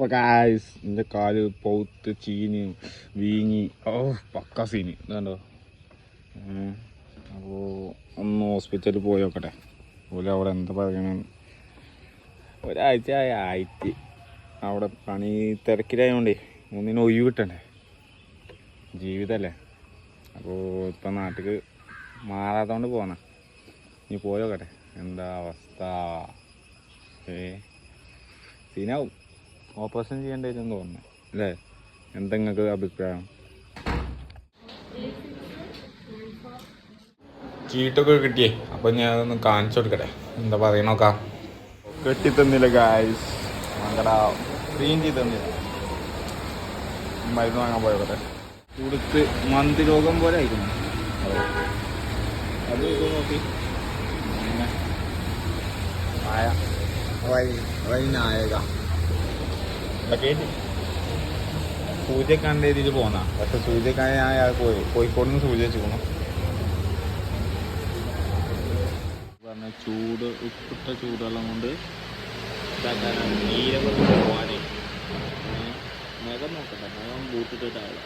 അപ്പോൾ ഗായ്സ് എൻ്റെ കാല് പൗത്ത് ചീഞ്ഞ് വീങ്ങി പക്ക സീന് ഇതുണ്ടോ. അപ്പോൾ ഒന്ന് ഹോസ്പിറ്റലിൽ പോയി നോക്കട്ടെ. അതുപോലെ അവിടെ എന്താ പറയണം, ഒരാഴ്ച ആയിട്ട് അവിടെ പണി തിരക്കിലായതുകൊണ്ടേ ഒന്നിനും ഒഴിവ് കിട്ടണ്ടേ, ജീവിതമല്ലേ. അപ്പോൾ ഇപ്പം നാട്ടിൽ മാറാത്തതുകൊണ്ട് പോന്ന, നീ പോയി നോക്കട്ടെ എന്താ അവസ്ഥ. സീനാവും, ഓപ്പറേഷൻ ചെയ്യേണ്ടി വരുമെന്ന് തോന്നുന്നു അല്ലേ? എന്താ നിങ്ങൾക്ക് അഭിപ്രായം? ചീട്ടൊക്കെ കിട്ടിയേ, അപ്പം ഞാൻ അതൊന്ന് കാണിച്ചു കൊടുക്കട്ടെ, എന്താ പറയണ നോക്കാം. കെട്ടിത്തന്നില്ല ഗായ്സ്, ഞങ്ങളുടെ ക്ലീൻ ചെയ്ത് തന്നില്ല. മരുന്ന് വാങ്ങാൻ പോയോട്ടെ. കൊടുത്ത് മന്ത് രോഗം പോലെ ആയിരുന്നു. അത് ഇത് നോക്കി അങ്ങനെ ആയ വൈനായക കേട്ടി സൂചിക്കാൻ രീതിയിൽ പോന്ന. പക്ഷെ സൂചിക്കായ ഞാൻ കോഴിക്കോട് നിന്ന് സൂചി വെച്ച് പോകണം പറഞ്ഞ ചൂട്, ഉപ്പിട്ട ചൂടുവെള്ളം കൊണ്ട് ഇതാക്കാനാണ്. നീരൊക്കെ പോവാനേ. നഖം നോക്കട്ടെ, നഖം ബൂട്ടിട്ടിട്ടാവില്ല.